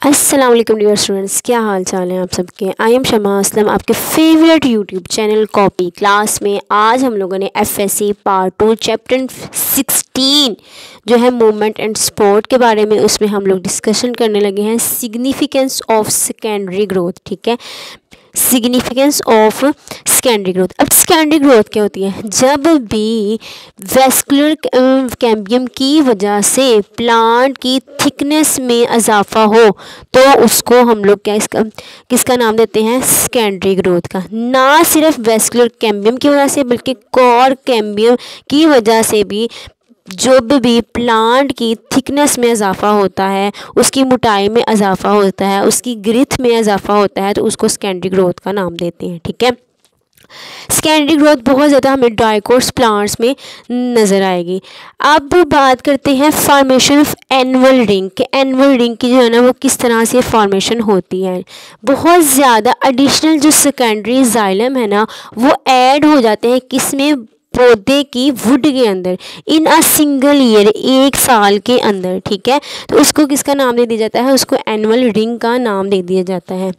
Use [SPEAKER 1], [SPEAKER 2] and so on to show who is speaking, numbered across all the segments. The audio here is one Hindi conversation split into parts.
[SPEAKER 1] अस्सलाम वालेकुम डियर स्टूडेंट्स, क्या हाल चाल है आप सबके। आई एम शमा असलम, आपके favourite YouTube channel copy class में आज हम लोगों ने एफएससी पार्ट 2 चैप्टर 16 जो है मूवमेंट एंड स्पोर्ट के बारे में, उसमें हम लोग डिस्कशन करने लगे हैं सिग्निफिकेंस ऑफ सेकेंडरी ग्रोथ। ठीक है, सिग्निफिकेंस ऑफ सेकेंडरी ग्रोथ। अब सेकेंडरी ग्रोथ क्या होती है? जब भी वेस्कुलर कैम्बियम की वजह से प्लांट की थिकनेस में इजाफा हो तो उसको हम लोग किसका नाम देते हैं? सेकेंडरी ग्रोथ का। ना सिर्फ वेस्कुलर कैम्बियम की वजह से बल्कि कॉर्क कैम्बियम की वजह से भी जब भी प्लांट की थिकनेस में इजाफा होता है, उसकी मोटाई में इजाफा होता है, उसकी ग्रोथ में इजाफा होता है, तो उसको सेकेंडरी ग्रोथ का नाम देते हैं। ठीक है, सेकेंडरी ग्रोथ बहुत ज़्यादा हमें डाइकोट्स प्लांट्स में नज़र आएगी। अब बात करते हैं फॉर्मेशन ऑफ एनुअल रिंग के। एनुअल रिंग की जो है ना वो किस तरह से फॉर्मेशन होती है। बहुत ज़्यादा एडिशनल जो सेकेंडरी जाइलम है ना वो ऐड हो जाते हैं किसमें? पौधे की वुड के अंदर इन अ सिंगल ईयर, एक साल के अंदर। ठीक है, तो उसको किसका नाम दे दिया जाता है? उसको एनुअल रिंग का नाम दे दिया जाता है।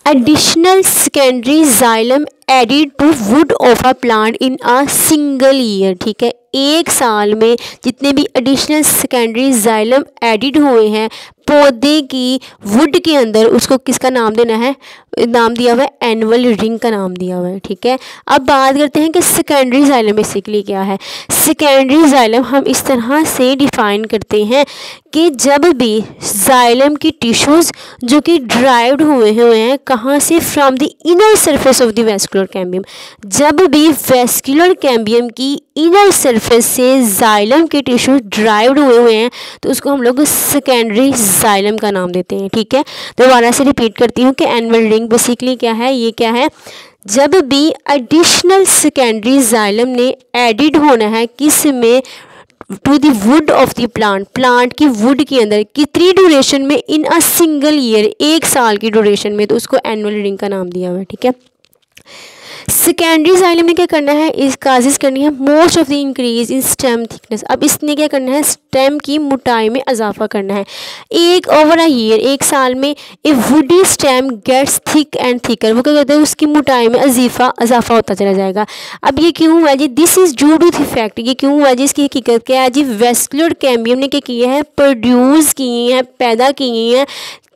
[SPEAKER 1] Additional secondary xylem added to wood of a plant in a single year. ठीक है, एक साल में जितने भी एडिशनल सेकेंडरी जाइलम एडिड हुए हैं पौधे की वुड के अंदर, उसको किसका नाम देना है? नाम दिया हुआ है एनुअल रिंग का नाम दिया हुआ है। ठीक है, अब बात करते हैं कि सेकेंडरी जाइलम बेसिकली क्या है। सेकेंडरी जाइलम हम इस तरह से डिफाइन करते हैं कि जब भी जाइलम की टिश्यूज़ जो कि ड्राइव्ड हुए हैं कहाँ से? From the inner surface of the vascular cambium. जब भी वेस्कुलर कैम्बियम की इनर सरफेस से जाइलम के टिश्यू ड्राइव्ड हुए हैं तो उसको हम लोग सेकेंडरी जाइलम का नाम देते हैं। ठीक है, दोबारा से रिपीट करती हूँ कि एनुअल रिंग बेसिकली क्या है। ये क्या है? जब भी एडिशनल सेकेंडरी जाइलम ने एडिड होना है किस में? To the wood of the plant, plant की वुड के अंदर कितनी ड्यूरेशन में? इन अ सिंगल ईयर, एक साल की ड्यूरेशन में, तो उसको एनुअल रिंग का नाम दिया हुआ है। ठीक है, सेकेंडरी जाइलम ने क्या करना है? इस काजेस करनी है most of the increase in stem thickness. अब इसने क्या करना है? स्टेम की मोटाई में इजाफा करना है। एक ओवर अ ईयर, एक साल में a woody stem gets thick and thicker. वो क्या कहते हैं? उसकी मोटाई में इजाफा होता चला जाएगा। अब ये क्यों हुआ जी? This is due to the fact, ये क्यों हुआ जी? इसकी हकीकत क्या है जी? वेस्कुलर कैम्बियम ने क्या किया है? प्रोड्यूस किए हैं, पैदा किए हैं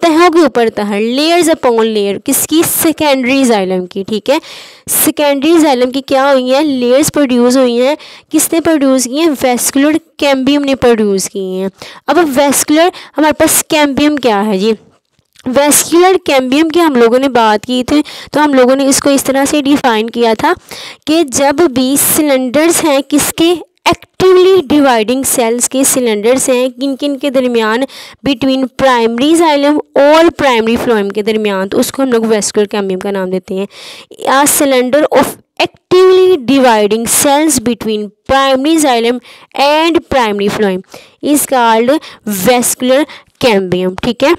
[SPEAKER 1] तहों के ऊपर तह, लेयर्स अपॉन लेयर, किसकी? सेकेंडरी जाइलम की। ठीक है, सेकेंडरी जाइलम की क्या हुई है? लेयर्स प्रोड्यूस हुई हैं। किसने प्रोड्यूस की हैं? वेस्कुलर कैम्बियम ने प्रोड्यूस की हैं। अब वेस्कुलर हमारे पास कैम्बियम क्या है जी? वेस्कुलर कैम्बियम की हम लोगों ने बात की थी तो हम लोगों ने इसको इस तरह से डिफाइन किया था कि जब भी सिलेंडर्स हैं किसके? एक्टिवली डिवाइडिंग सेल्स के सिलेंडर्स हैं किन किन के दरमियान? बिटवीन प्राइमरी जाइलम और प्राइमरी फ्लोएम के दरमियान, तो उसको हम लोग वेस्कुलर कैम्बियम का नाम देते हैं। A cylinder of actively dividing cells between primary xylem and primary phloem is called vascular cambium. ठीक है,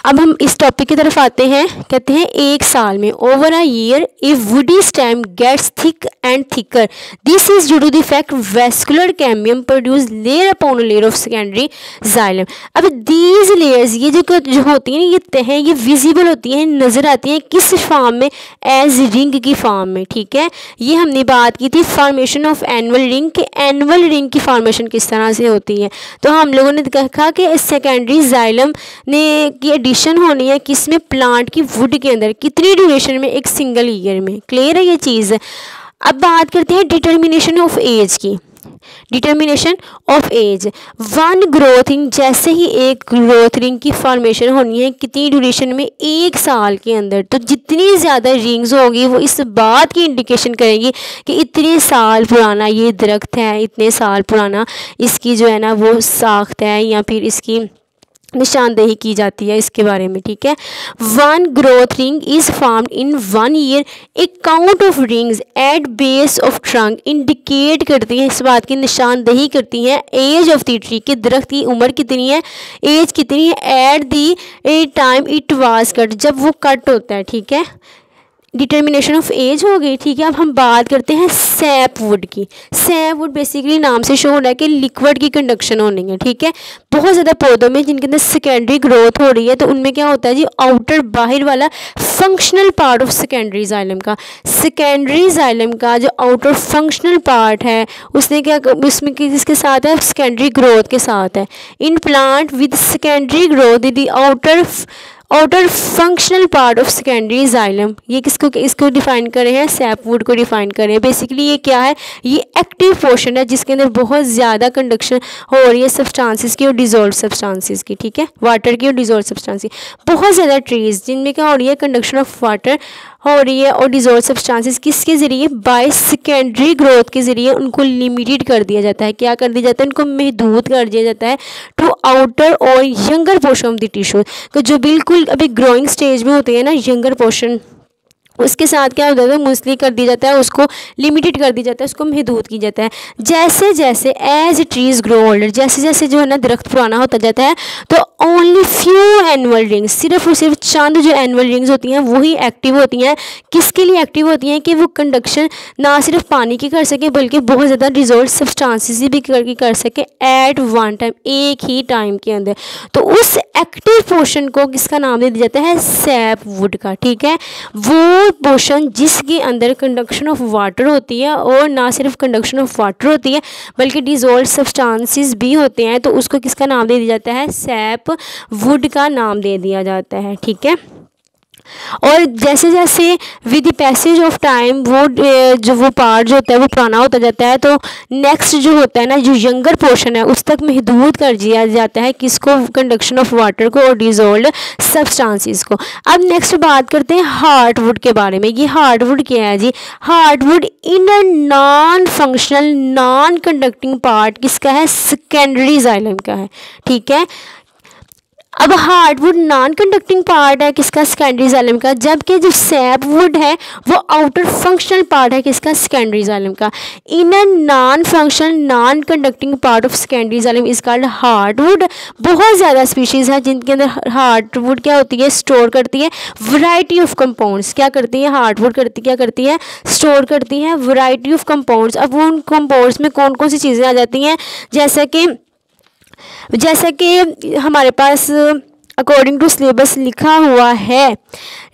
[SPEAKER 1] अब हम इस टॉपिक की तरफ आते हैं। कहते हैं एक साल में, over a year a woody stem gets thick and thicker. This is due to the fact vascular cambium produce layer upon layer of secondary xylem. अब दीज लेयर्स, ये जो होती हैं, ये तहें, ये विजिबल होती हैं, नजर आती हैं किस फॉर्म में? एज रिंग की फॉर्म में। ठीक है, ये हमने बात की थी फॉर्मेशन ऑफ एनुअल रिंग के। एनुअल रिंग की फॉर्मेशन किस तरह से होती है, तो हम लोगों ने कहा कि सेकेंडरी जाइलम ने की एडिशन होनी है किसमें? प्लांट की वुड के अंदर, कितनी ड्यूरेशन में? एक सिंगल ईयर में। क्लियर है ये चीज़? अब बात करते हैं डिटर्मिनेशन ऑफ एज की। Determination of age, one growth ring, जैसे ही एक ग्रोथ रिंग की फॉर्मेशन होनी है कितनी ड्यूरेशन में? एक साल के अंदर। तो जितनी ज़्यादा रिंग्स होगी वो इस बात की इंडिकेशन करेगी कि इतने साल पुराना ये दरख्त है, इतने साल पुराना इसकी जो है ना वो साख्त है, या फिर इसकी निशानदेही की जाती है इसके बारे में। ठीक है, one growth ring is formed in 1 year. A count of rings at base of trunk indicate करती है, इस बात की निशानदेही करती हैं एज ऑफ द ट्री, कि दरख्त की उम्र कितनी है, एज कितनी है, at the time it was cut, जब वो कट होता है। ठीक है, डिटर्मिनेशन ऑफ एज हो गई, ठीक है। अब हम बात करते हैं सैप वुड की। सैप वुड बेसिकली नाम से शो हो रहा है कि लिक्विड की कंडक्शन होनी है, ठीक है। बहुत ज़्यादा पौधों में जिनके अंदर सेकेंडरी ग्रोथ हो रही है तो उनमें क्या होता है जी, आउटर बाहर वाला functional part of secondary xylem का, सेकेंडरी जाइलम का जो आउटर फंक्शनल पार्ट है उसने क्या, उसमें किसके साथ है, सेकेंडरी ग्रोथ के साथ है। In plant with secondary growth the outer functional part of secondary xylem, ये इसको डिफाइन करे हैं, सैपवुड को डिफाइन करे हैं। बेसिकली ये क्या है, ये एक्टिव पोर्शन है जिसके अंदर बहुत ज़्यादा कंडक्शन हो रही है सब्सटेंसेस की और डिजोल्व सब्सटेंसेस की, ठीक है, वाटर की और डिजोल्व सब्सटेंसेस। बहुत ज़्यादा ट्रीज जिनमें क्या हो रही है, कंडक्शन ऑफ वाटर हो रही है और डिजोल्व सब्सटेंसेस किसके ज़रिए, बाय सेकेंडरी ग्रोथ के ज़रिए उनको लिमिटेड कर दिया जाता है। क्या कर दिया जाता है, उनको महदूद कर दिया जाता है टू आउटर और younger portion of the tissue, तो जो बिल्कुल अभी ग्रोइंग स्टेज में होते हैं ना, यंगर पोर्शन, उसके साथ क्या होता है, मुस्ली कर दिया जाता है, उसको लिमिटेड कर दिया जाता है, उसको महदूद की जाता है। जैसे जैसे एज ट्रीज ग्रो ओल्डर, जैसे जैसे जो है ना दरख्त पुराना होता जाता है तो ओनली फ्यू एनुअल रिंग्स, सिर्फ और सिर्फ चंद जो एनुअल रिंग्स होती हैं वही एक्टिव होती हैं। किसके लिए एक्टिव होती हैं, कि वो कंडक्शन ना सिर्फ पानी की कर सके बल्कि बहुत ज़्यादा डिजोल्व सब्सटेंसेस भी कर सके एट वन टाइम, एक ही टाइम के अंदर। तो उस एक्टिव पोर्शन को किसका नाम दे दिया जाता है, सैप वुड का, ठीक है। वो पोर्शन जिसके अंदर कंडक्शन ऑफ वाटर होती है और ना सिर्फ कंडक्शन ऑफ वाटर होती है बल्कि डिजोल्व सब्सटेंसेस भी होते हैं, तो उसको किसका नाम दे दिया जाता है, सैप वुड का नाम दे दिया जाता है, ठीक है। और जैसे जैसे with the passage of time वो जो वो पार्ट जो होता है वो पुराना होता जाता है, तो नेक्स्ट जो होता है ना, जो यंगर पोर्शन है उस तक महदूद कर दिया जाता है, किसको, कंडक्शन ऑफ वाटर को और डिजोल्व सब्सटेंसेस को। अब नेक्स्ट बात करते हैं हार्टवुड के बारे में। ये हार्टवुड क्या है जी, heartwood inner non functional non conducting part किसका है, सेकेंडरी जाइलम का है, ठीक है। अब हार्डवुड नॉन कंडक्टिंग पार्ट है किसका, सेकेंडरी जाइलम का, जबकि जो सैपवुड है वो आउटर फंक्शनल पार्ट है किसका, सेकेंडरी जाइलम का। Inner non functional non conducting part of secondary xylem is called hardwood. बहुत ज़्यादा स्पीशीज़ है जिनके अंदर हार्डवुड क्या होती है, स्टोर करती है वैरायटी ऑफ कंपाउंड्स। क्या करती है हार्डवुड, क्या करती है, स्टोर करती है वैरायटी ऑफ कंपाउंड्स। अब उन कंपाउंड्स में कौन कौन सी चीज़ें आ जाती हैं, जैसा कि हमारे पास अकॉर्डिंग टू सिलेबस लिखा हुआ है,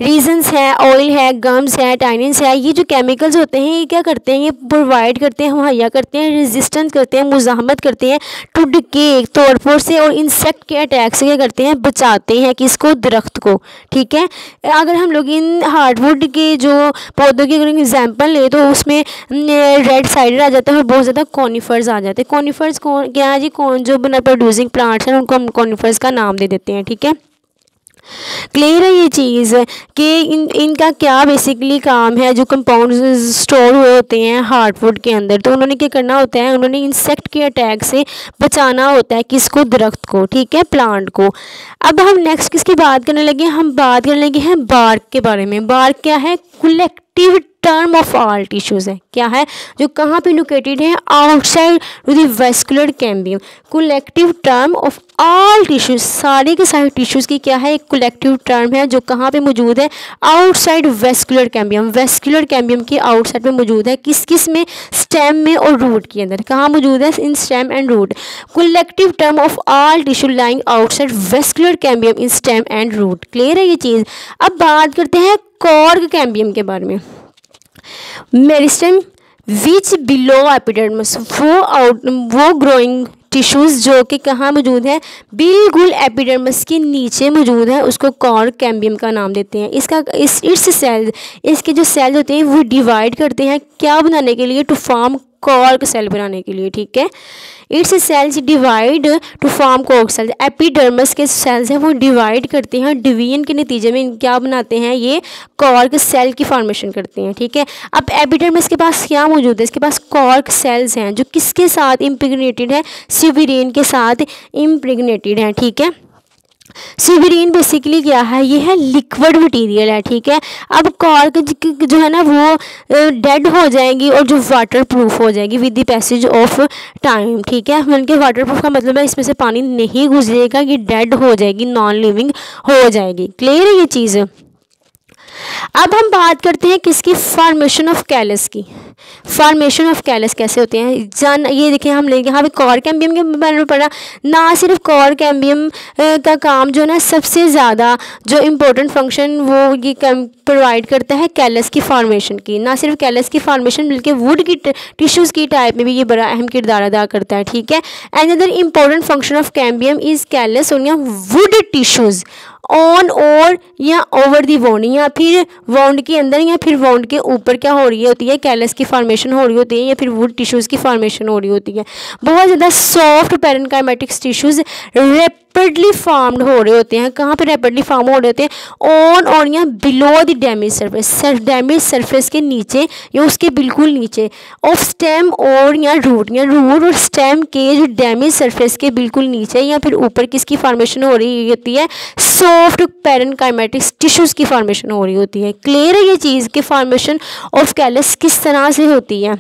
[SPEAKER 1] रीजन्स है, ऑयल है, गम्स है, टाइनिन्स है। ये जो केमिकल्स होते हैं ये क्या करते हैं, ये प्रोवाइड करते हैं, मुहैया करते हैं, रेजिस्टेंस करते हैं, मुज़ाहमत करते हैं टू डिके, तोड़फोड़ से और इंसेक्ट के अटैक से क्या करते हैं, बचाते हैं किसको, दरख्त को, ठीक है। अगर हम लोग इन हार्डवुड के जो पौधों की अगर एग्जाम्पल लें तो उसमें रेड साइडर आ जाता है और बहुत ज़्यादा कॉनिफर्स आ जाते हैं। कॉनिफर्स कौन क्या है जी, कौन जो बना प्रोड्यूसिंग प्लांट्स हैं उनको हम कॉनिफर्स का नाम दे देते हैं, ठीक है। क्लियर है ये चीज़ कि इनका क्या बेसिकली काम है, जो कंपाउंड स्टोर हुए होते हैं हार्डवुड के अंदर, तो उन्होंने क्या करना होता है, उन्होंने इंसेक्ट के अटैक से बचाना होता है किसको, दरख्त को, ठीक है, प्लांट को। अब हम नेक्स्ट किसकी बात करने लगे, हम बात करने लगे हैं बार्क के बारे में। बार्क क्या है, collective term of all tissues है, क्या है, जो कहाँ पे लोकेटेड है, outside to the vascular cambium. Collective term of all tissues, सारे के सारे टिश्यूज़ की क्या है, एक कलेक्टिव टर्म है जो कहाँ पे मौजूद है, outside vascular cambium. Vascular cambium के आउटसाइड में मौजूद है, किस किस में, स्टेम में और रूट के अंदर। कहाँ मौजूद है, in stem and root. Collective term of all tissue lying outside vascular cambium in stem and root. Clear है ये चीज़। अब बात करते हैं कॉर्क कैम्बियम के बारे में। मेरिस्टेम विच बिलो एपिडर्मिस, वो ग्रोइंग टिश्यूज़ जो कि कहाँ मौजूद है, बिल्कुल एपिडर्मिस के नीचे मौजूद है, उसको कॉर्क कैम्बियम का नाम देते हैं। इट्स सेल, इसके जो सेल होते हैं वो डिवाइड करते हैं क्या बनाने के लिए, टू फॉर्म कॉर्क सेल बनाने के लिए, ठीक है। It's cells divide to form cork cell. Epidermis के सेल्स हैं वो डिवाइड करते हैं, डिवीजन के नतीजे में क्या बनाते हैं, ये कॉर्क सेल की फॉर्मेशन करते हैं, ठीक है। अब एपिडर्मिस के पास क्या मौजूद है, इसके पास कॉर्क सेल्स हैं जो किसके साथ इम्प्रेग्नेटेड है, स्यूबेरिन के साथ इम्प्रेग्नेटेड हैं, ठीक है। स्यूबेरिन बेसिकली क्या है, ये है लिक्विड मटेरियल है, ठीक है। अब कॉर्क जो है ना वो डेड हो जाएगी और जो वाटर प्रूफ हो जाएगी with the passage of time, ठीक है। मतलब कि वाटर प्रूफ का मतलब है इसमें से पानी नहीं गुजरेगा, ये डेड हो जाएगी, नॉन लिविंग हो जाएगी। क्लियर है ये चीज़। अब हम बात करते हैं किसकी, फॉर्मेशन ऑफ कैलस की। फॉर्मेशन ऑफ कैलस कैसे होते हैं जान, ये देखिए हम लेंगे यहाँ पे कॉर्क कैम्बियम के बारे में पढ़ा। ना सिर्फ कॉर्क कैम्बियम का काम जो ना सबसे ज़्यादा जो इम्पोर्टेंट फंक्शन वो ये प्रोवाइड करता है कैलस की फॉर्मेशन की, ना सिर्फ कैलस की फॉर्मेशन बल्कि वुड की टिश्यूज़ की टाइप में भी ये बड़ा अहम किरदार अदा करता है, ठीक है। Another important function of cambium is callus और वुड टिश्यूज़ ऑन और या ओवर दी वाउंड, या फिर वाउंड के अंदर या फिर वाउंड के ऊपर क्या हो रही होती है, कैलस की फॉर्मेशन हो रही होती है या फिर वुड टिश्यूज़ की फॉर्मेशन हो रही होती है। बहुत ज़्यादा सॉफ्ट पैरेन्काइमेटिक टिश्यूज़ रैपिडली फॉर्म्ड हो रहे होते हैं। कहाँ पे रैपिडली फॉर्म हो रहे होते हैं, ऑन और या below the damage surface, damage surface के नीचे या उसके बिल्कुल नीचे, ऑफ स्टेम और या रूट और स्टेम के जो डैमेज सरफेस के बिल्कुल नीचे या फिर ऊपर किसकी फॉर्मेशन हो रही होती है, सॉफ्ट पैरेन्काइमेटिक टिश्यूज़ की फॉर्मेशन हो रही होती है। क्लियर है ये चीज़ कि फॉर्मेशन ऑफ कैलस किस तरह से होती है।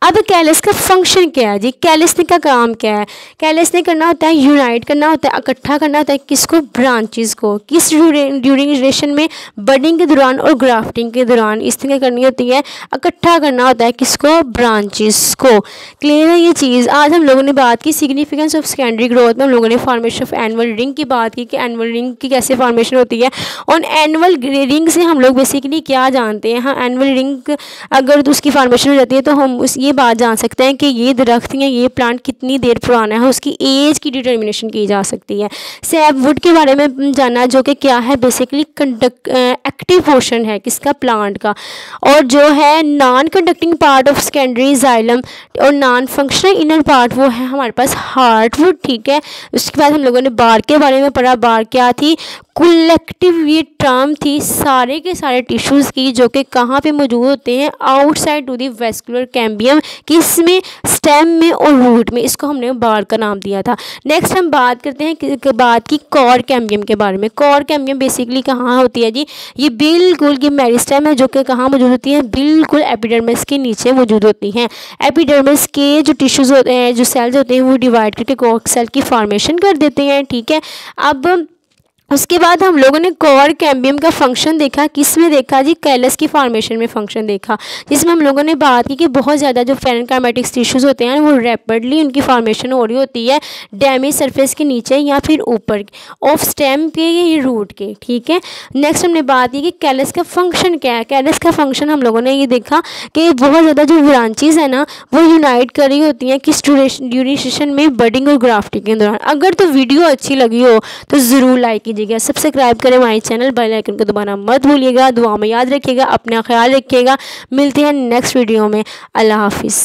[SPEAKER 1] अब कैलस का फंक्शन क्या है जी, कैलस का काम क्या है, कैलस ने करना होता है यूनाइट करना होता है, इकट्ठा करना होता है किसको, ब्रांचेस को, किस ड्यूरेशन में, बडिंग के दौरान और ग्राफ्टिंग के दौरान इस तरह करनी होती है, इकट्ठा करना होता है किसको, ब्रांचेस को। क्लियर है ये चीज़। आज हम लोगों ने बात की सिग्निफिकेंस ऑफ सेकेंडरी ग्रोथ में, हम लोगों ने फॉर्मेशन ऑफ एनुअल रिंग की बात की कि एनुअल रिंग की कैसे फॉर्मेशन होती है, और एनुअल रिंग से हम लोग बेसिकली क्या जानते हैं, हाँ एनुअल रिंग अगर तो उसकी फॉर्मेशन हो जाती है तो हम उस ये बात जान सकते हैं कि ये दरख्त या ये प्लांट कितनी देर पुराना है, उसकी एज की डिटर्मिनेशन की जा सकती है। सैपवुड के बारे में जाना जो कि क्या है, बेसिकली एक्टिव पोर्शन है किसका, प्लांट का, और जो है non conducting part of secondary xylem और नॉन फंक्शनल इनर पार्ट वो है हमारे पास हार्टवुड, ठीक है। उसके बाद हम लोगों ने बार के बारे में पढ़ा। बार क्या थी, कलेक्टिव ये टर्म थी सारे के सारे टिश्यूज़ की जो कि कहाँ पे मौजूद होते हैं, outside to the vascular cambium, किसमें, स्टेम में और रूट में। इसको हमने बार का नाम दिया था। नेक्स्ट हम बात करते हैं बात की कॉर्क कैम्बियम के बारे में। कॉर्क कैम्बियम बेसिकली कहाँ होती है जी, ये बिल्कुल ये मेरिस्टेम है जो कि कहाँ मौजूद होती है, बिल्कुल एपिडर्मिस के नीचे मौजूद होती हैं। एपिडर्मिस के जो टिश्यूज़ होते हैं, जो सेल्स होते हैं वो डिवाइड करके कॉर्क सेल की फॉर्मेशन कर देते हैं, ठीक है। अब उसके बाद हम लोगों ने कॉर्क कैम्बियम का फंक्शन देखा, किस में देखा जी, कैलस की फॉर्मेशन में फंक्शन देखा, जिसमें हम लोगों ने बात की कि बहुत ज़्यादा जो पैरेन्काइमेटिक टिश्यूज़ होते हैं वो रैपिडली उनकी फॉर्मेशन हो रही होती है डैमेज सरफेस के नीचे या फिर ऊपर, ऑफ स्टेम के या रूट के, ठीक है। नेक्स्ट हमने बात की कि कैलस का फंक्शन क्या है। कैलस का फंक्शन हम लोगों ने ये देखा कि बहुत ज़्यादा जो ब्रांचेज़ है ना वो यूनाइट कर रही होती हैं किस ड्यूरेशन में, बडिंग और ग्राफ्टिंग के दौरान। अगर तो वीडियो अच्छी लगी हो तो ज़रूर लाइक कीजिएगा, सब्सक्राइब करें हमारे चैनल, बेल आइकन को दबाना मत भूलिएगा। दुआ में याद रखिएगा, अपना ख्याल रखिएगा। मिलते हैं नेक्स्ट वीडियो में। अल्लाह हाफिज़।